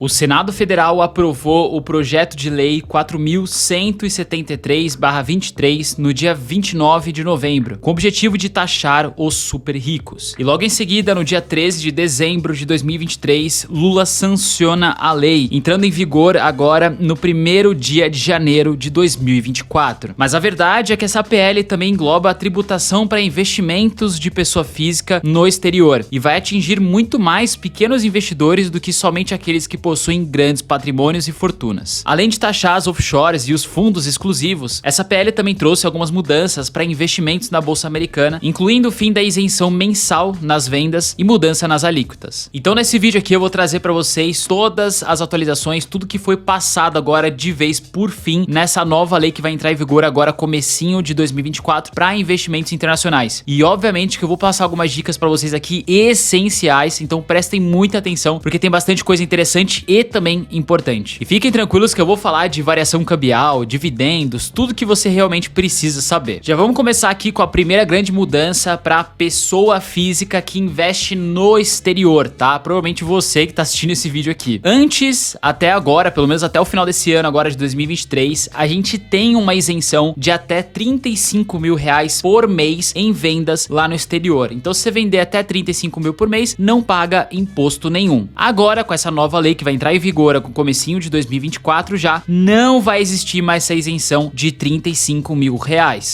O Senado Federal aprovou o projeto de lei 4.173/23 no dia 29 de novembro, com o objetivo de taxar os super ricos. E logo em seguida, no dia 13 de dezembro de 2023, Lula sanciona a lei, entrando em vigor agora no primeiro dia de janeiro de 2024. Mas a verdade é que essa PL também engloba a tributação para investimentos de pessoa física no exterior e vai atingir muito mais pequenos investidores do que somente aqueles que possuem grandes patrimônios e fortunas. Além de taxar as offshores e os fundos exclusivos, essa PL também trouxe algumas mudanças para investimentos na Bolsa Americana, incluindo o fim da isenção mensal nas vendas e mudança nas alíquotas. Então nesse vídeo aqui eu vou trazer para vocês todas as atualizações, tudo que foi passado agora de vez por fim nessa nova lei que vai entrar em vigor agora comecinho de 2024 para investimentos internacionais. E obviamente que eu vou passar algumas dicas para vocês aqui essenciais, então prestem muita atenção porque tem bastante coisa interessante e também importante. E fiquem tranquilos que eu vou falar de variação cambial, dividendos, tudo que você realmente precisa saber. Já vamos começar aqui com a primeira grande mudança para pessoa física que investe no exterior, tá? Provavelmente você que tá assistindo esse vídeo aqui. Antes, até agora, pelo menos até o final desse ano, agora de 2023, a gente tem uma isenção de até R$35 mil por mês em vendas lá no exterior. Então se você vender até 35 mil por mês, não paga imposto nenhum. Agora, com essa nova lei que vai entrar em vigor com o comecinho de 2024 já, não vai existir mais essa isenção de R$35 mil.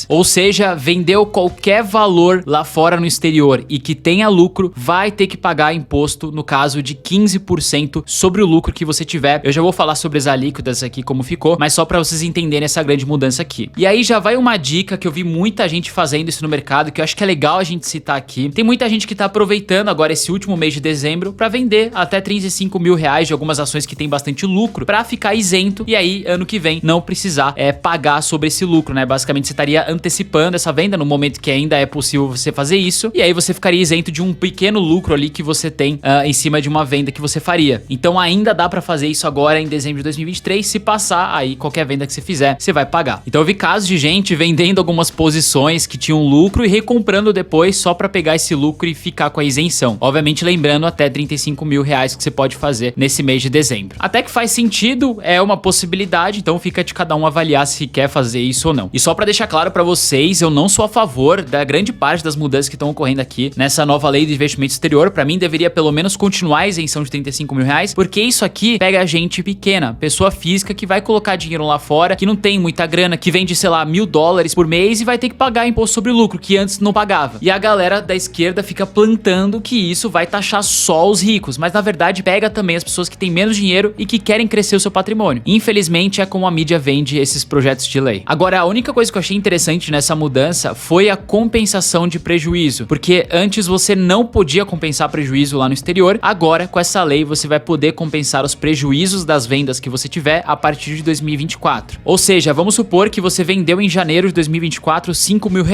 Ou seja, vendeu qualquer valor lá fora no exterior e que tenha lucro, vai ter que pagar imposto, no caso de 15% sobre o lucro que você tiver. Eu já vou falar sobre as alíquotas aqui, como ficou, mas só para vocês entenderem essa grande mudança aqui. E aí já vai uma dica que eu vi muita gente fazendo isso no mercado, que eu acho que é legal a gente citar aqui. Tem muita gente que tá aproveitando agora esse último mês de dezembro para vender até R$35 mil de algumas ações que tem bastante lucro para ficar isento e aí ano que vem não precisar pagar sobre esse lucro, né? Basicamente você estaria antecipando essa venda no momento que ainda é possível você fazer isso e aí você ficaria isento de um pequeno lucro ali que você tem em cima de uma venda que você faria. Então ainda dá para fazer isso agora em dezembro de 2023, se passar aí qualquer venda que você fizer, você vai pagar. Então eu vi casos de gente vendendo algumas posições que tinham lucro e recomprando depois só para pegar esse lucro e ficar com a isenção. Obviamente lembrando até R$35 mil que você pode fazer nesse mês de dezembro. Até que faz sentido, é uma possibilidade, então fica de cada um avaliar se quer fazer isso ou não. E só pra deixar claro pra vocês, eu não sou a favor da grande parte das mudanças que estão ocorrendo aqui nessa nova lei de investimento exterior. Pra mim deveria pelo menos continuar a isenção de R$35 mil, porque isso aqui pega a gente pequena, pessoa física que vai colocar dinheiro lá fora, que não tem muita grana, que vende, sei lá, $1.000 por mês e vai ter que pagar imposto sobre o lucro, que antes não pagava. E a galera da esquerda fica plantando que isso vai taxar só os ricos, mas na verdade pega também as pessoas que têm menos dinheiro e que querem crescer o seu patrimônio. Infelizmente é como a mídia vende esses projetos de lei. Agora, a única coisa que eu achei interessante nessa mudança foi a compensação de prejuízo, porque antes você não podia compensar prejuízo lá no exterior, agora com essa lei você vai poder compensar os prejuízos das vendas que você tiver a partir de 2024. Ou seja, vamos supor que você vendeu em janeiro de 2024 R$5 mil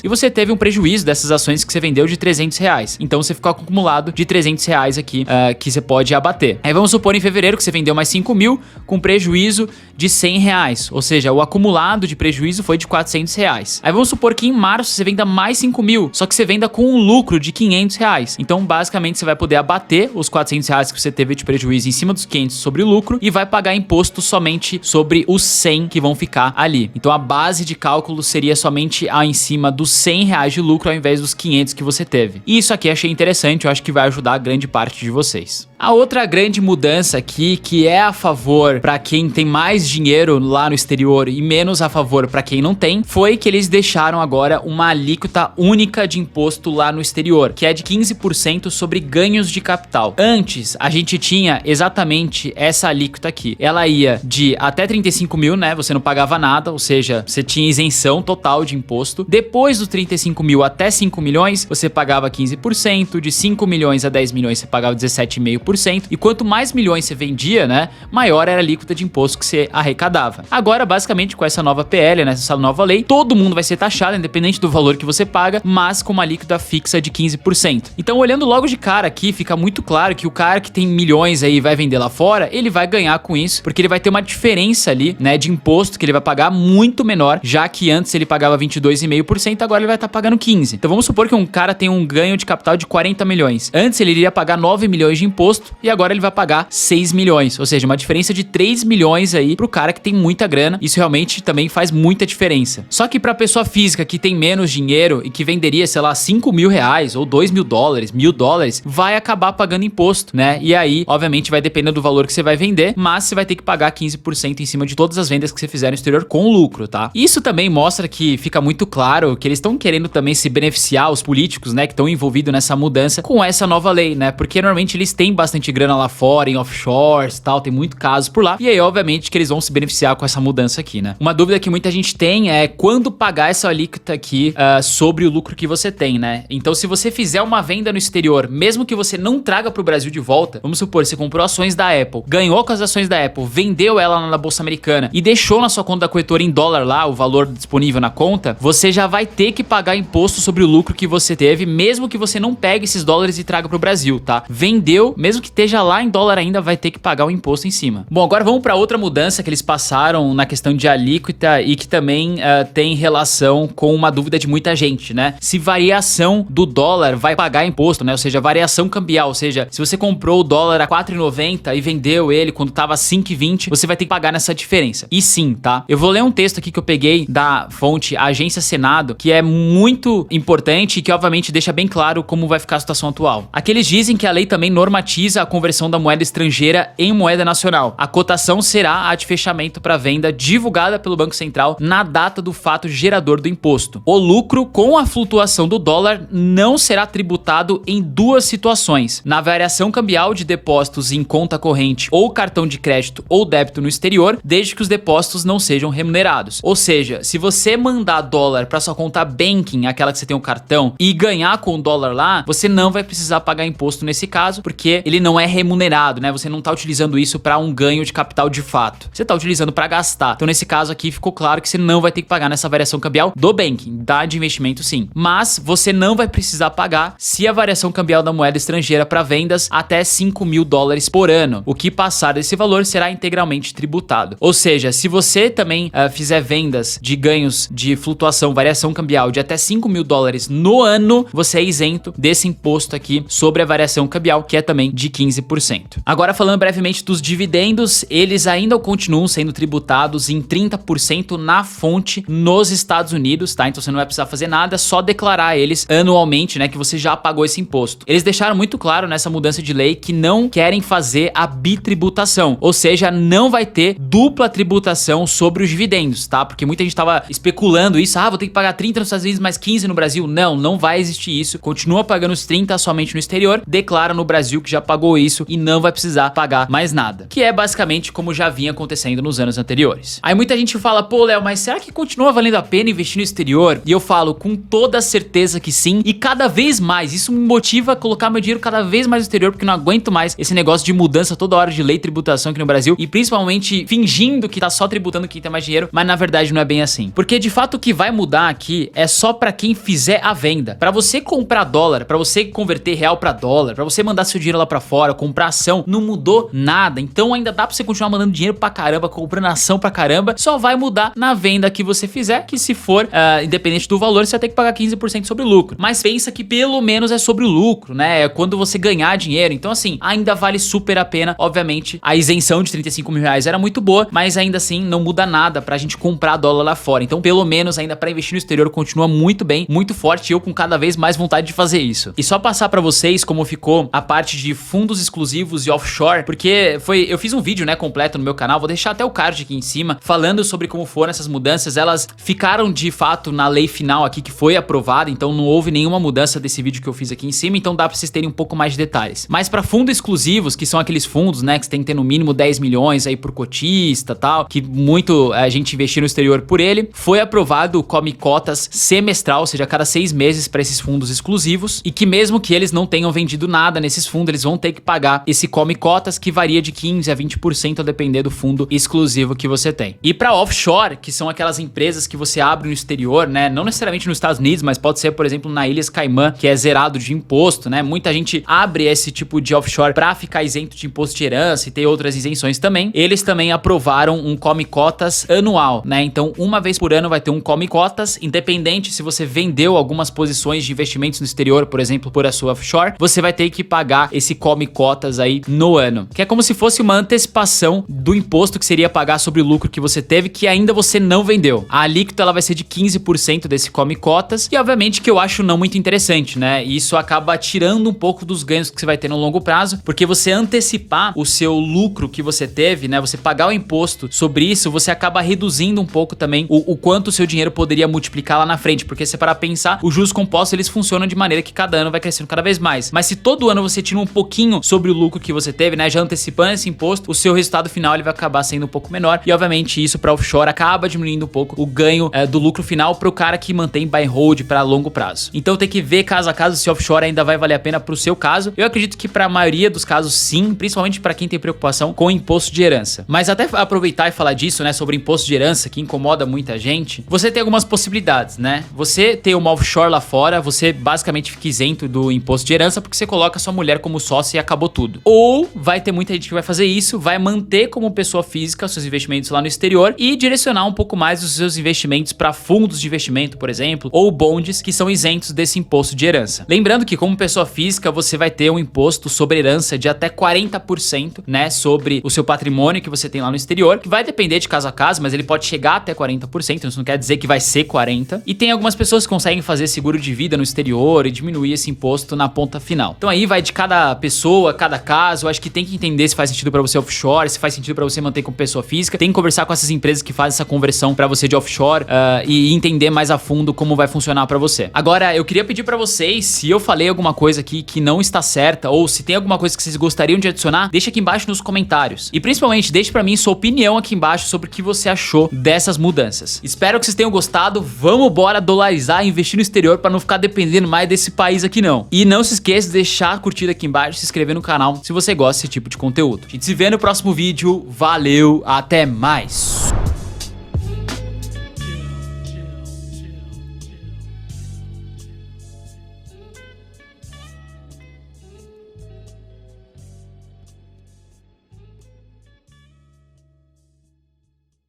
e você teve um prejuízo dessas ações que você vendeu de R$300. Então você ficou acumulado de R$300 aqui que você pode abater. Aí vamos supor em fevereiro que você vendeu mais 5 mil com prejuízo de R$100, ou seja, o acumulado de prejuízo foi de R$400. Aí vamos supor que em março você venda mais 5 mil, só que você venda com um lucro de R$500. Então basicamente você vai poder abater os R$400 que você teve de prejuízo em cima dos 500 sobre o lucro e vai pagar imposto somente sobre os 100 que vão ficar ali. Então a base de cálculo seria somente em cima dos R$100 de lucro ao invés dos 500 que você teve. E isso aqui eu achei interessante, eu acho que vai ajudar a grande parte de vocês. A outra grande mudança aqui, que é a favor para quem tem mais dinheiro lá no exterior e menos a favor para quem não tem, foi que eles deixaram agora uma alíquota única de imposto lá no exterior, que é de 15% sobre ganhos de capital. Antes, a gente tinha exatamente essa alíquota aqui. Ela ia de até 35 mil, né? Você não pagava nada, ou seja, você tinha isenção total de imposto. Depois dos 35 mil até 5 milhões, você pagava 15%. De 5 milhões a 10 milhões, você pagava 17,5%. E quanto mais milhões você vendia, né, maior era a alíquota de imposto que você arrecadava. Agora, basicamente, com essa nova PL, né, essa nova lei, todo mundo vai ser taxado, independente do valor que você paga, mas com uma alíquota fixa de 15%. Então, olhando logo de cara aqui, fica muito claro que o cara que tem milhões aí e vai vender lá fora, ele vai ganhar com isso, porque ele vai ter uma diferença ali, né, de imposto que ele vai pagar muito menor, já que antes ele pagava 22,5%, agora ele vai estar pagando 15%. Então, vamos supor que um cara tem um ganho de capital de 40 milhões. Antes ele iria pagar 9 milhões de imposto, imposto e agora ele vai pagar 6 milhões, ou seja, uma diferença de 3 milhões aí pro cara que tem muita grana. Isso realmente também faz muita diferença. Só que pra pessoa física que tem menos dinheiro e que venderia, sei lá, 5 mil reais ou 2 mil dólares, $1.000, vai acabar pagando imposto, né? E aí, obviamente, vai depender do valor que você vai vender, mas você vai ter que pagar 15% em cima de todas as vendas que você fizer no exterior com lucro, tá? Isso também mostra que fica muito claro que eles estão querendo também se beneficiar, os políticos, né, que estão envolvidos nessa mudança com essa nova lei, né? Porque normalmente eles têm bastante grana lá fora, em offshores e tal, tem muito caso por lá. E aí, obviamente, que eles vão se beneficiar com essa mudança aqui, né? Uma dúvida que muita gente tem é quando pagar essa alíquota aqui sobre o lucro que você tem, né? Então, se você fizer uma venda no exterior, mesmo que você não traga pro Brasil de volta, vamos supor, você comprou ações da Apple, ganhou com as ações da Apple, vendeu ela na Bolsa Americana e deixou na sua conta da corretora em dólar lá, o valor disponível na conta, você já vai ter que pagar imposto sobre o lucro que você teve, mesmo que você não pegue esses dólares e traga pro Brasil, tá? Vendeu, mesmo que esteja lá em dólar ainda, vai ter que pagar o imposto em cima. Bom, agora vamos para outra mudança que eles passaram na questão de alíquota e que também tem relação com uma dúvida de muita gente, né? Se variação do dólar vai pagar imposto, né? Ou seja, variação cambial, ou seja, se você comprou o dólar a 4,90 e vendeu ele quando tava 5,20, você vai ter que pagar nessa diferença. E sim, tá? Eu vou ler um texto aqui que eu peguei da fonte Agência Senado, que é muito importante e que obviamente deixa bem claro como vai ficar a situação atual. Aqui eles dizem que a lei também normatiza a conversão da moeda estrangeira em moeda nacional. A cotação será a de fechamento para venda divulgada pelo Banco Central na data do fato gerador do imposto. O lucro com a flutuação do dólar não será tributado em duas situações: na variação cambial de depósitos em conta corrente ou cartão de crédito ou débito no exterior, desde que os depósitos não sejam remunerados. Ou seja, se você mandar dólar para sua conta banking, aquela que você tem o cartão, e ganhar com o dólar lá, você não vai precisar pagar imposto nesse caso, porque ele não é remunerado, né? Você não tá utilizando isso para um ganho de capital de fato. Você tá utilizando para gastar. Então nesse caso aqui ficou claro que você não vai ter que pagar nessa variação cambial do banking, da de investimento sim. Mas você não vai precisar pagar se a variação cambial da moeda estrangeira para vendas até 5 mil dólares por ano. O que passar desse valor será integralmente tributado. Ou seja, se você também fizer vendas de ganhos de flutuação, variação cambial de até 5 mil dólares no ano, você é isento desse imposto aqui sobre a variação cambial, que é também de 15%. Agora falando brevemente dos dividendos, eles ainda continuam sendo tributados em 30% na fonte nos Estados Unidos, tá? Então você não vai precisar fazer nada, só declarar eles anualmente, né, que você já pagou esse imposto. Eles deixaram muito claro nessa mudança de lei que não querem fazer a bitributação, ou seja, não vai ter dupla tributação sobre os dividendos, tá? Porque muita gente tava especulando isso, vou ter que pagar 30 nos Estados Unidos mais 15 no Brasil. Não, não vai existir isso. Continua pagando os 30 somente no exterior, declara no Brasil que já pagou isso e não vai precisar pagar mais nada. Que é basicamente como já vinha acontecendo nos anos anteriores. Aí muita gente fala, pô, Léo, mas será que continua valendo a pena investir no exterior? E eu falo com toda certeza que sim, e cada vez mais. Isso me motiva a colocar meu dinheiro cada vez mais no exterior, porque eu não aguento mais esse negócio de mudança toda hora de lei e tributação aqui no Brasil, e principalmente fingindo que tá só tributando quem tem mais dinheiro, mas na verdade não é bem assim. Porque de fato o que vai mudar aqui é só pra quem fizer a venda. Pra você comprar dólar, pra você converter real pra dólar, pra você mandar seu dinheiro lá pra fora, comprar ação, não mudou nada. Então ainda dá pra você continuar mandando dinheiro pra caramba, comprando ação pra caramba, só vai mudar na venda que você fizer, que se for independente do valor, você vai ter que pagar 15% sobre o lucro. Mas pensa que pelo menos é sobre o lucro, né? É quando você ganhar dinheiro. Então assim, ainda vale super a pena. Obviamente, a isenção de 35 mil reais era muito boa, mas ainda assim não muda nada pra gente comprar dólar lá fora. Então pelo menos ainda pra investir no exterior continua muito bem, muito forte, e eu com cada vez mais vontade de fazer isso. E só passar pra vocês como ficou a parte de fundos exclusivos e offshore, porque eu fiz um vídeo, né, completo no meu canal, vou deixar até o card aqui em cima, falando sobre como foram essas mudanças. Elas ficaram de fato na lei final aqui que foi aprovada, então não houve nenhuma mudança desse vídeo que eu fiz aqui em cima, então dá pra vocês terem um pouco mais de detalhes. Mas pra fundos exclusivos, que são aqueles fundos, né, que você tem que ter no mínimo 10 milhões aí por cotista, tal, que muito a gente investiu no exterior por ele, foi aprovado o Come Cotas semestral, ou seja, a cada 6 meses para esses fundos exclusivos, e que mesmo que eles não tenham vendido nada nesses fundos, eles vão ter que pagar esse Come Cotas, que varia de 15 a 20% a depender do fundo exclusivo que você tem. E para offshore, que são aquelas empresas que você abre no exterior, né, não necessariamente nos Estados Unidos, mas pode ser, por exemplo, na Ilhas Caimã, que é zerado de imposto, né? Muita gente abre esse tipo de offshore para ficar isento de imposto de herança e ter outras isenções também. Eles também aprovaram um Come Cotas anual, né? Então, uma vez por ano vai ter um Come Cotas, independente se você vendeu algumas posições de investimentos no exterior, por exemplo, por a sua offshore, você vai ter que pagar esse Come come cotas aí no ano, que é como se fosse uma antecipação do imposto que seria pagar sobre o lucro que você teve, que ainda você não vendeu. A alíquota ela vai ser de 15% desse come cotas, e obviamente que eu acho não muito interessante, né? Isso acaba tirando um pouco dos ganhos que você vai ter no longo prazo, porque você antecipar o seu lucro que você teve, né? Você pagar o imposto sobre isso, você acaba reduzindo um pouco também o quanto o seu dinheiro poderia multiplicar lá na frente, porque se parar pra pensar, os juros compostos eles funcionam de maneira que cada ano vai crescendo cada vez mais. Mas se todo ano você tira um pouquinho sobre o lucro que você teve, né? Já antecipando esse imposto, o seu resultado final ele vai acabar sendo um pouco menor, e obviamente isso para offshore acaba diminuindo um pouco o ganho do lucro final pro cara que mantém buy and hold para longo prazo. Então tem que ver caso a caso se offshore ainda vai valer a pena pro seu caso. Eu acredito que para a maioria dos casos sim, principalmente para quem tem preocupação com imposto de herança. Mas até aproveitar e falar disso, né, sobre imposto de herança que incomoda muita gente, você tem algumas possibilidades, né? Você tem uma offshore lá fora, você basicamente fica isento do imposto de herança porque você coloca sua mulher como sócia e acabou tudo. Ou vai ter muita gente que vai fazer isso, vai manter como pessoa física os seus investimentos lá no exterior e direcionar um pouco mais os seus investimentos para fundos de investimento, por exemplo, ou bonds que são isentos desse imposto de herança. Lembrando que como pessoa física você vai ter um imposto sobre herança de até 40%, né, sobre o seu patrimônio que você tem lá no exterior, que vai depender de caso a caso, mas ele pode chegar até 40%, isso não quer dizer que vai ser 40%. E tem algumas pessoas que conseguem fazer seguro de vida no exterior e diminuir esse imposto na ponta final. Então aí vai de cada pessoa, cada caso. Eu acho que tem que entender se faz sentido para você offshore, se faz sentido para você manter como pessoa física. Tem que conversar com essas empresas que fazem essa conversão para você de offshore e entender mais a fundo como vai funcionar para você. Agora, eu queria pedir para vocês, se eu falei alguma coisa aqui que não está certa ou se tem alguma coisa que vocês gostariam de adicionar, deixa aqui embaixo nos comentários. E principalmente, deixe para mim sua opinião aqui embaixo sobre o que você achou dessas mudanças. Espero que vocês tenham gostado. Vamos bora dolarizar e investir no exterior para não ficar dependendo mais desse país aqui não. E não se esqueça de deixar a curtida aqui embaixo, se inscrever no canal se você gosta desse tipo de conteúdo. A gente se vê no próximo vídeo. Valeu, até mais!